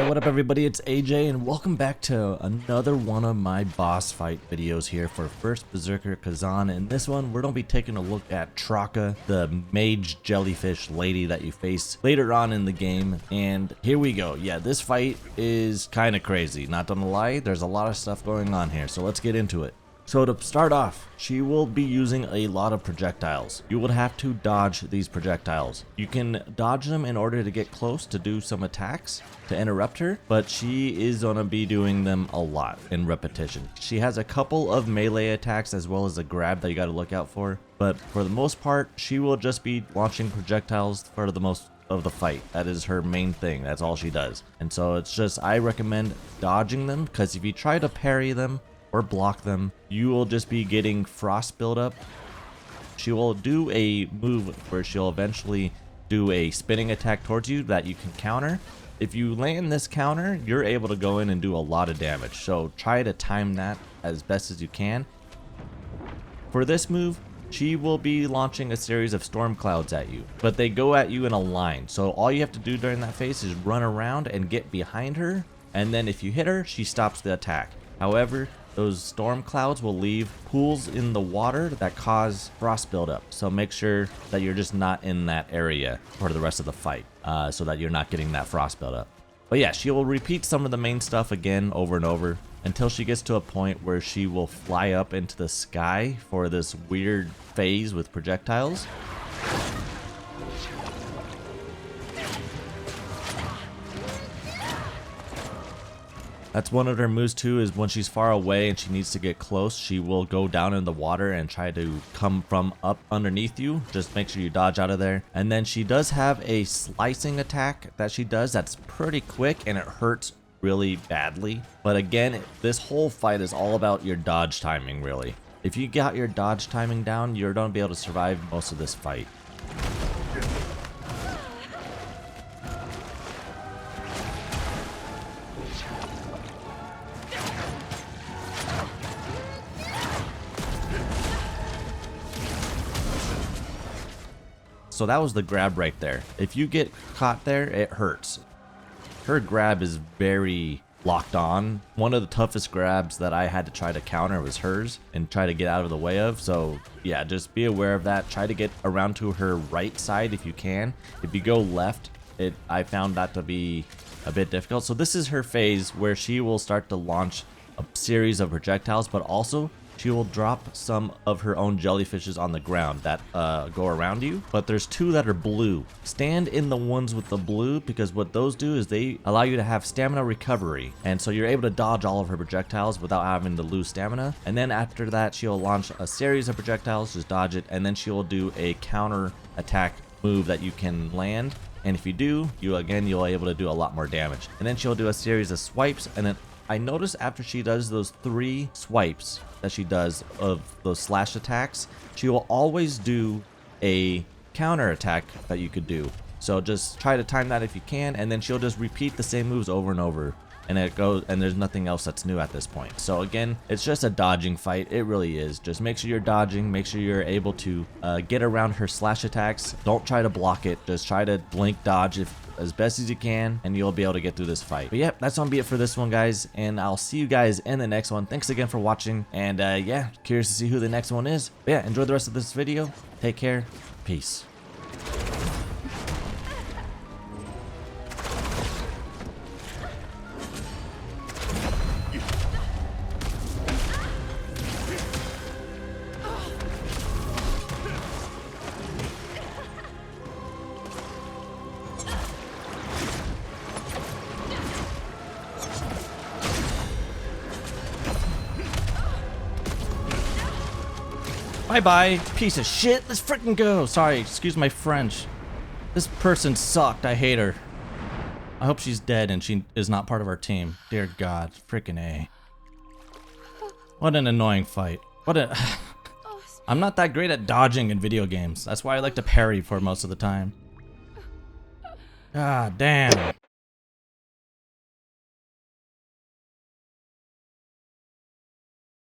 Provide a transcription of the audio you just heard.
What up everybody, it's AJ and welcome back to another one of my boss fight videos here for First Berserker Khazan. In this one, we're going to be taking a look at Trokka, the mage jellyfish lady that you face later on in the game. And here we go. Yeah, this fight is kind of crazy, not gonna lie. There's a lot of stuff going on here, so let's get into it. So to start off, she will be using a lot of projectiles. You would have to dodge these projectiles. You can dodge them in order to get close to do some attacks to interrupt her, but she is going to be doing them a lot in repetition. She has a couple of melee attacks as well as a grab that you got to look out for, but for the most part, she will just be launching projectiles for the most of the fight. That is her main thing. That's all she does. And so it's just, I recommend dodging them, because if you try to parry them or block them, you will just be getting frost buildup. She will do a move where she'll eventually do a spinning attack towards you that you can counter. If you land this counter, you're able to go in and do a lot of damage, so try to time that as best as you can. For this move, she will be launching a series of storm clouds at you, but they go at you in a line, so all you have to do during that phase is run around and get behind her, and then if you hit her, she stops the attack. However, those storm clouds will leave pools in the water that cause frost buildup. So make sure that you're just not in that area for the rest of the fight, so that you're not getting that frost buildup. But yeah, she will repeat some of the main stuff again over and over until she gets to a point where she will fly up into the sky for this weird phase with projectiles. That's one of her moves too, is when she's far away and she needs to get close, she will go down in the water and try to come from up underneath you. Just make sure you dodge out of there. And then she does have a slicing attack that she does that's pretty quick and it hurts really badly. But again, this whole fight is all about your dodge timing, really. If you got your dodge timing down, you're going to be able to survive most of this fight. So that was the grab right there. If you get caught there, it hurts. Her grab is very locked on. One of the toughest grabs that I had to try to counter was hers and try to get out of the way of. So yeah, just be aware of that. Try to get around to her right side if you can. If you go left, I found that to be a bit difficult. So this is her phase where she will start to launch a series of projectiles, but also she will drop some of her own jellyfishes on the ground that go around you, but there's two that are blue. Stand in the ones with the blue, because what those do is they allow you to have stamina recovery, and so you're able to dodge all of her projectiles without having to lose stamina. And then after that, she'll launch a series of projectiles, just dodge it, and then she'll do a counter attack move that you can land. And if you do, you'll able to do a lot more damage. And then she'll do a series of swipes, and then I noticed after she does those 3 swipes that she does of those slash attacks, she will always do a counter attack that you could do. So just try to time that if you can, and then she'll just repeat the same moves over and over, and it goes, and there's nothing else that's new at this point. So again, it's just a dodging fight. It really is. Just make sure you're dodging, make sure you're able to get around her slash attacks. Don't try to block it, just try to blink dodge as best as you can, and you'll be able to get through this fight. But yeah, that's gonna be it for this one, guys, and I'll see you guys in the next one. Thanks again for watching, and yeah, curious to see who the next one is. But yeah, enjoy the rest of this video. Take care. Peace. Bye-bye, piece of shit. Let's freaking go. Sorry, excuse my French. This person sucked. I hate her. I hope she's dead and she is not part of our team. Dear God, freaking A. What an annoying fight. I'm not that great at dodging in video games. That's why I like to parry for most of the time. God damn.